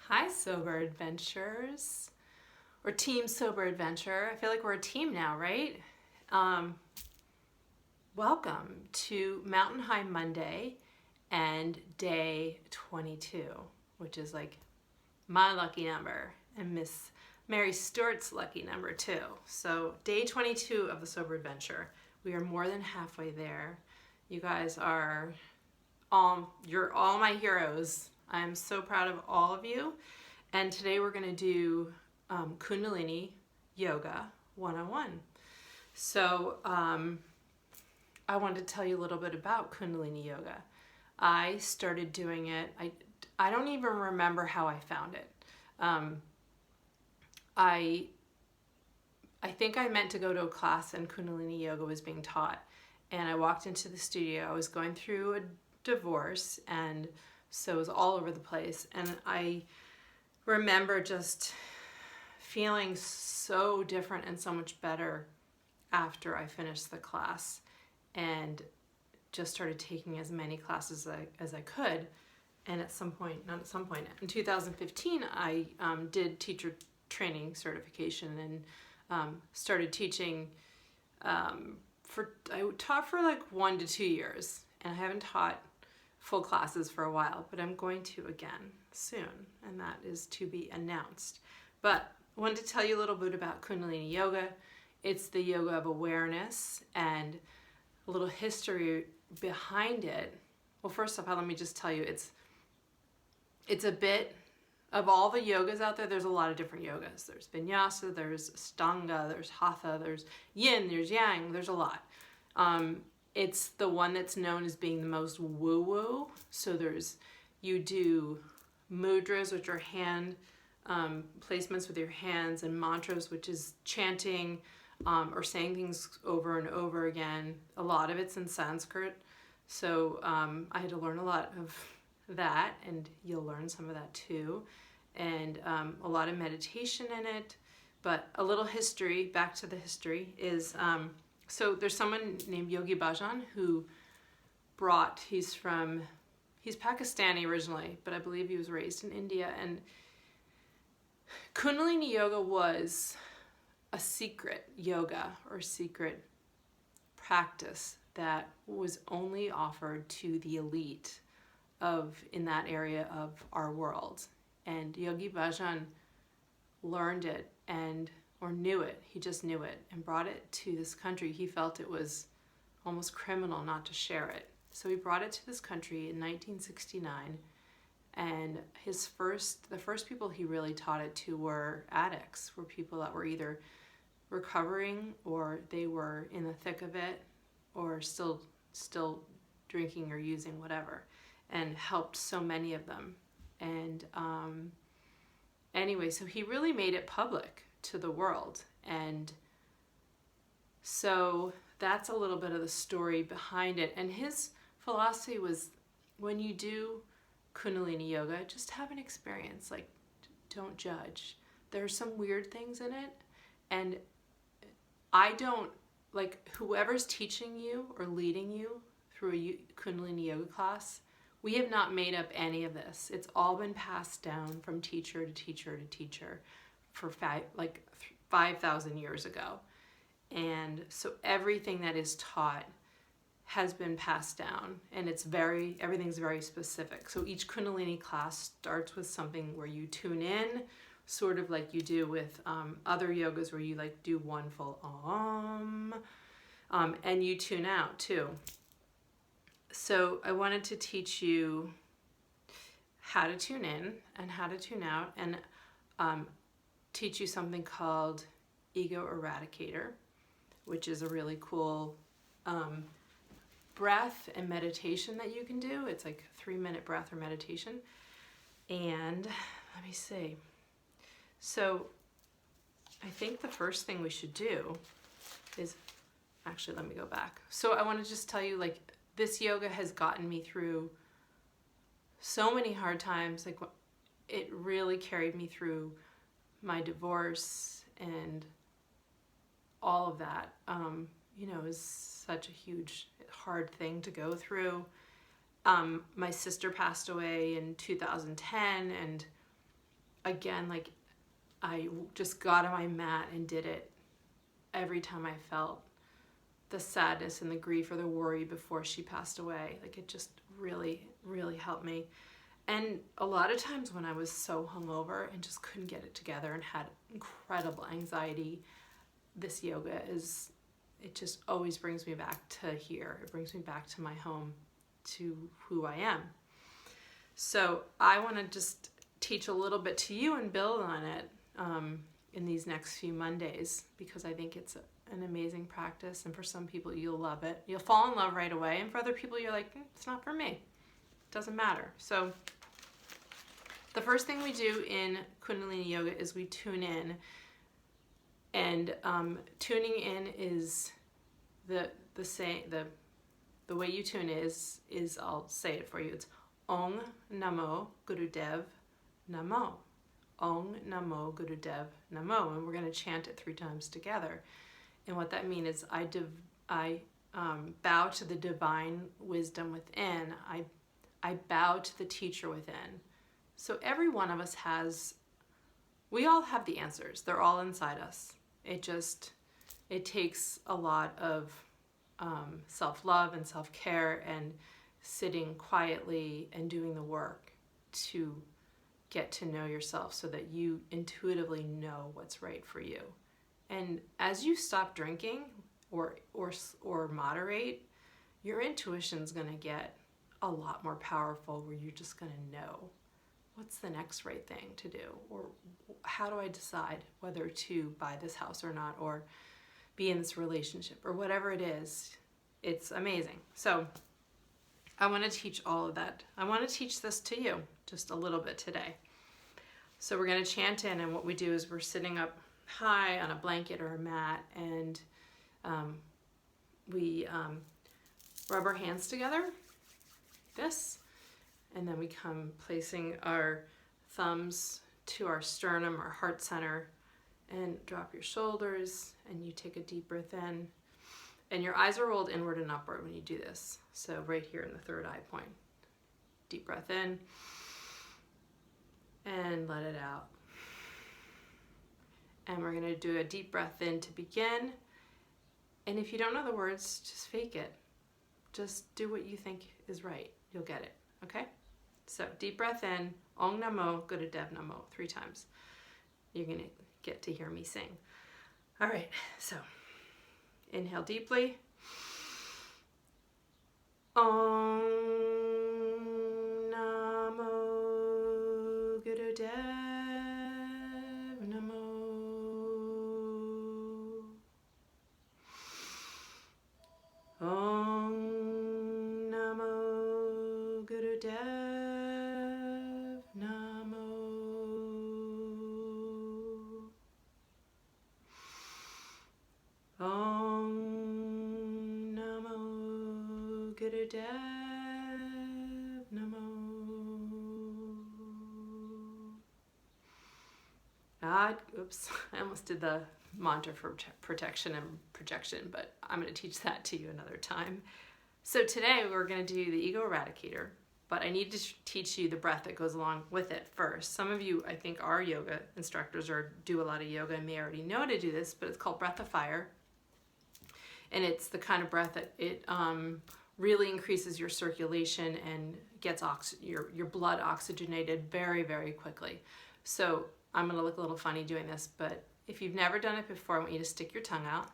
Hi, Sober Adventures, or Team Sober Adventure. I feel like we're a team now, right? Um, Welcome to Mountain High Monday and day 22, which is like my lucky number and Miss Mary Stewart's lucky number too. So day 22 of the Sober Adventure. We are more than halfway there. You guys are you're all my heroes. I'm so proud of all of you. And today we're going to do Kundalini Yoga 101. So I wanted to tell you a little bit about Kundalini Yoga. I started doing it. I don't even remember how I found it. I think I meant to go to a class and Kundalini Yoga was being taught. And I walked into the studio. I was going through a divorce, and so it was all over the place. And I remember just feeling so different and so much better after I finished the class, and just started taking as many classes as I could. And in 2015, I did teacher training certification and started teaching. I taught for like 1 to 2 years, and I haven't taught full classes for a while, but I'm going to again soon, and that is to be announced. But I wanted to tell you a little bit about Kundalini Yoga. It's the yoga of awareness, and a little history behind it. Well, first of all, let me just tell you, it's a bit of all the yogas out there. There's a lot of different yogas. There's vinyasa, there's Ashtanga, there's Hatha, there's Yin, there's Yang, there's a lot. It's the one that's known as being the most woo-woo. So you do mudras, which are hand placements with your hands, and mantras, which is chanting or saying things over and over again. A lot of it's in Sanskrit. So I had to learn a lot of that, and you'll learn some of that too. And a lot of meditation in it. But a little history, back to the history, is so there's someone named Yogi Bhajan who he's Pakistani originally, but I believe he was raised in India. And Kundalini Yoga was a secret yoga or secret practice that was only offered to the elite in that area of our world. And Yogi Bhajan learned it or knew it. He just knew it and brought it to this country. He felt it was almost criminal not to share it. So he brought it to this country in 1969. And the first people he really taught it to were addicts, were people that were either recovering or they were in the thick of it or still drinking or using whatever, and helped so many of them. And anyway, so he really made it public to the world. And so that's a little bit of the story behind it. And his philosophy was, when you do Kundalini Yoga, just have an experience. Like, don't judge. There are some weird things in it. And I don't, like, whoever's teaching you or leading you through a Kundalini Yoga class, we have not made up any of this. It's all been passed down from teacher to teacher to teacher for 5,000 years ago. And so everything that is taught has been passed down, and everything's very specific. So each Kundalini class starts with something where you tune in, sort of like you do with other yogas, where you like do one full and you tune out too. So I wanted to teach you how to tune in and how to tune out, and teach you something called Ego Eradicator, which is a really cool breath and meditation that you can do. It's like a 3-minute breath or meditation. And let me see. So I think the first thing we should do is, actually, let me go back. So I want to just tell you, like, this yoga has gotten me through so many hard times. Like, it really carried me through my divorce and all of that. Is such a huge, hard thing to go through. My sister passed away in 2010, and again, like I just got on my mat and did it every time I felt the sadness and the grief or the worry before she passed away. Like it just really, really helped me. And a lot of times when I was so hungover and just couldn't get it together and had incredible anxiety, this yoga it just always brings me back to here. It brings me back to my home, to who I am. So I want to just teach a little bit to you and build on it in these next few Mondays, because I think it's an amazing practice, and for some people you'll love it. You'll fall in love right away, and for other people you're like, it's not for me. It doesn't matter. So the first thing we do in Kundalini Yoga is we tune in, and tuning in is the way you tune is I'll say it for you. It's Om Namo Gurudev Namo. Om Namo Gurudev Namo, and we're going to chant it 3 times together. And what that means is I bow to the divine wisdom within. I bow to the teacher within. So every one of us we all have the answers. They're all inside us. It takes a lot of self-love and self-care and sitting quietly and doing the work to get to know yourself so that you intuitively know what's right for you. And as you stop drinking or moderate, your intuition's going to get a lot more powerful, where you're just going to know what's the next right thing to do, or how do I decide whether to buy this house or not, or be in this relationship, or whatever it is. It's amazing. So I want to teach all of that. I want to teach this to you just a little bit today. So we're going to chant in, and what we do is we're sitting up high on a blanket or a mat, and we rub our hands together, this, and then we come placing our thumbs to our sternum, our heart center, and drop your shoulders, and you take a deep breath in, and your eyes are rolled inward and upward when you do this. So right here in the third eye point. Deep breath in, and let it out. And we're going to do a deep breath in to begin. And if you don't know the words, just fake it. Just do what you think is right. You'll get it. Okay? So deep breath in, Om Namo Gurudev Namo, 3 times. You're going to get to hear me sing. All right, so inhale deeply. Om Namo Gurudev Namo. Om Namo Gurudev Namo. Om Namo Gurudev Namo. Oops, I almost did the mantra for protection and projection, but I'm going to teach that to you another time. So today we're going to do the ego eradicator, but I need to teach you the breath that goes along with it first. Some of you, I think, are yoga instructors or do a lot of yoga and may already know to do this, but it's called breath of fire. And it's the kind of breath that it really increases your circulation and gets your blood oxygenated very, very quickly. So I'm going to look a little funny doing this, but if you've never done it before, I want you to stick your tongue out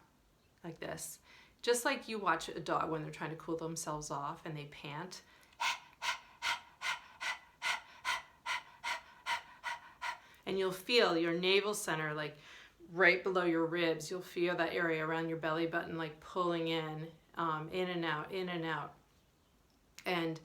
like this. Just like you watch a dog when they're trying to cool themselves off and they pant. And you'll feel your navel center, like right below your ribs. You'll feel that area around your belly button like pulling in and out, in and out. And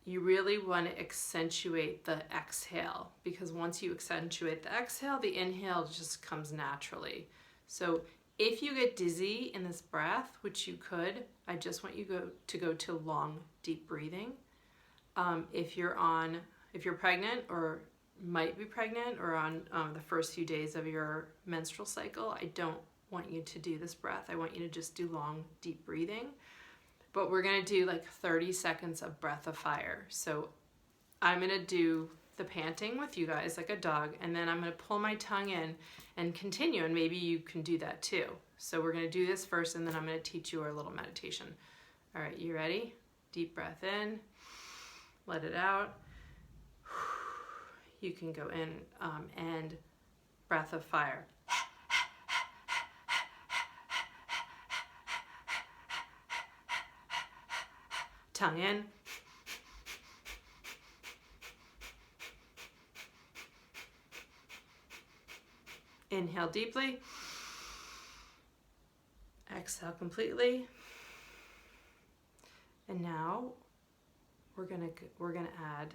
you really want to accentuate the exhale, because once you accentuate the exhale, the inhale just comes naturally. So if you get dizzy in this breath, which you could, I just want you to go to long, deep breathing. If you're pregnant or might be pregnant or on the first few days of your menstrual cycle, I don't want you to do this breath. I want you to just do long, deep breathing. But we're going to do like 30 seconds of breath of fire. So I'm going to do the panting with you guys like a dog, and then I'm going to pull my tongue in and continue, and maybe you can do that too. So we're going to do this first, and then I'm going to teach you our little meditation. All right, you ready? Deep breath in, let it out. You can go in and breath of fire. Tongue in. Inhale deeply. Exhale completely. And now we're gonna add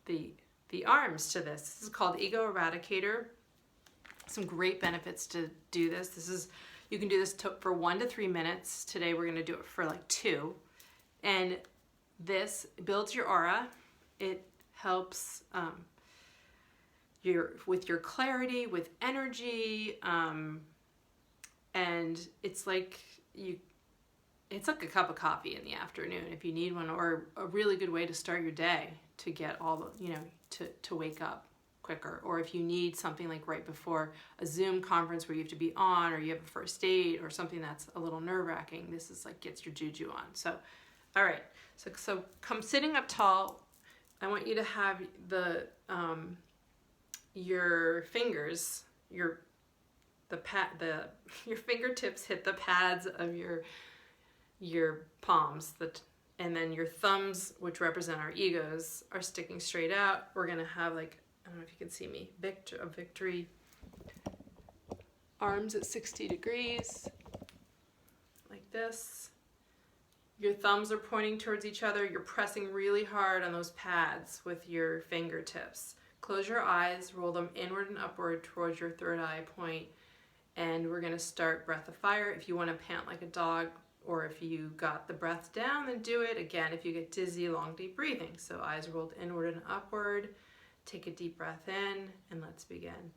the arms to this. This is called Ego Eradicator. Some great benefits to do this. You can do this for 1 to 3 minutes. Today we're gonna do it for like 2. And this builds your aura. It helps with your clarity, with energy, and it's like a cup of coffee in the afternoon if you need one, or a really good way to start your day to get all the, to wake up quicker. Or if you need something like right before a Zoom conference where you have to be on, or you have a first date or something that's a little nerve-wracking, this is like gets your juju on. So, all right, so come sitting up tall. I want you to have your fingers, your fingertips hit the pads of your palms, and then your thumbs, which represent our egos, are sticking straight out. We're gonna have like, I don't know if you can see me, a victory. Arms at 60 degrees, like this. Your thumbs are pointing towards each other. You're pressing really hard on those pads with your fingertips. Close your eyes, roll them inward and upward towards your third eye point, and we're gonna start breath of fire. If you wanna pant like a dog, or if you got the breath down, then do it. Again, if you get dizzy, long, deep breathing. So eyes rolled inward and upward. Take a deep breath in, and let's begin.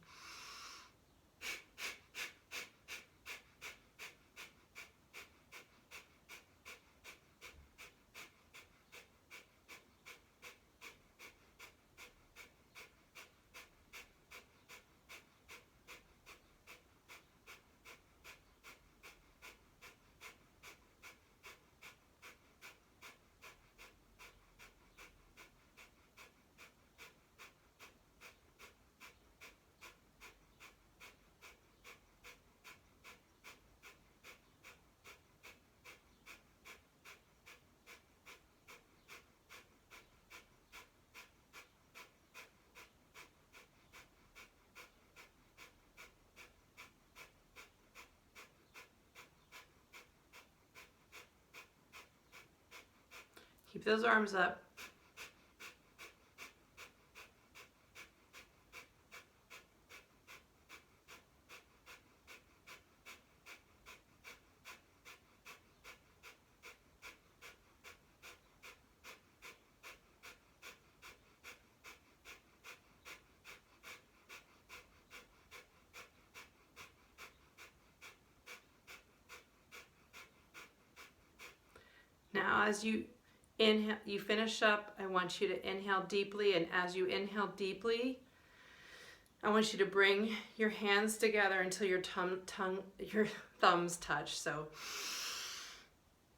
Keep those arms up. Now, as you inhale, you finish up, I want you to inhale deeply, and as you inhale deeply, I want you to bring your hands together until your your thumbs touch. So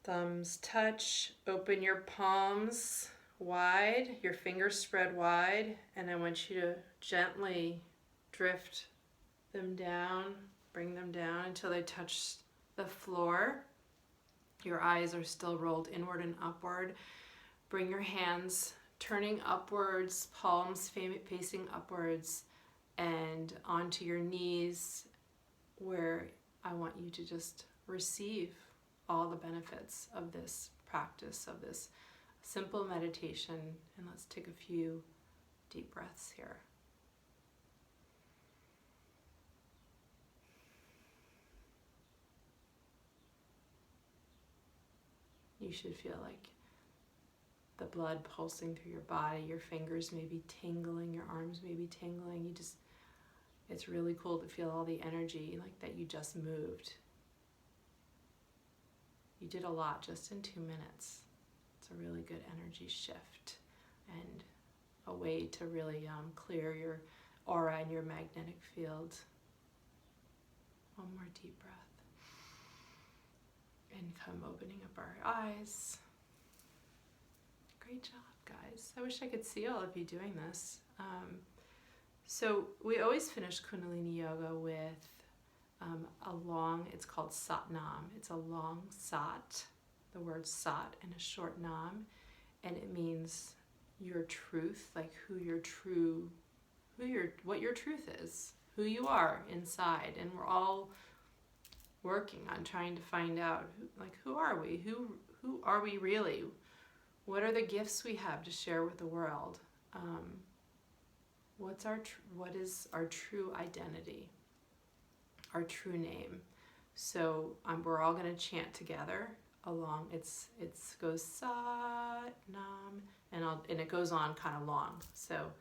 thumbs touch, open your palms wide, your fingers spread wide, and I want you to gently drift them down, bring them down until they touch the floor. Your eyes are still rolled inward and upward. Bring your hands turning upwards, palms facing upwards, and onto your knees, where I want you to just receive all the benefits of this practice, of this simple meditation. And let's take a few deep breaths here. You should feel like the blood pulsing through your body. Your fingers may be tingling, your arms may be tingling. It's really cool to feel all the energy like that you just moved. You did a lot just in 2 minutes. It's a really good energy shift. And a way to really clear your aura and your magnetic field. One more deep breath. And come opening up our eyes. Great job, guys. I wish I could see all of you doing this. So we always finish Kundalini Yoga with it's called Sat Nam. It's a long Sat, the word Sat, and a short Nam. And it means your truth, like what your truth is, who you are inside. And we're all working on trying to find out, who are we? Who are we really? What are the gifts we have to share with the world? What is our true identity? Our true name. So we're all going to chant together along. It goes Sat Nam, and it goes on kind of long. So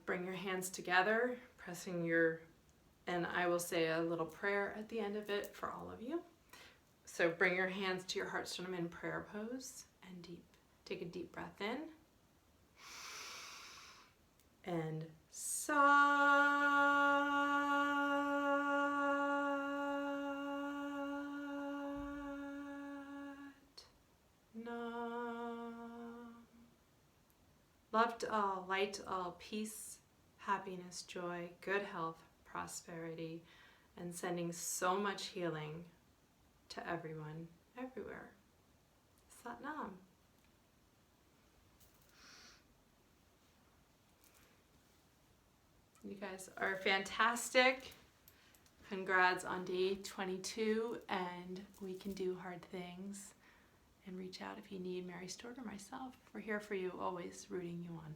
bring your hands together, and I will say a little prayer at the end of it for all of you. So bring your hands to your heart sternum in prayer pose, and take a deep breath in. And Sat Nam. Love to all, light to all, peace, happiness, joy, good health, prosperity, and sending so much healing to everyone, everywhere. Sat Nam. You guys are fantastic. Congrats on day 22, and we can do hard things. And reach out if you need Mary Stewart or myself. We're here for you, always rooting you on.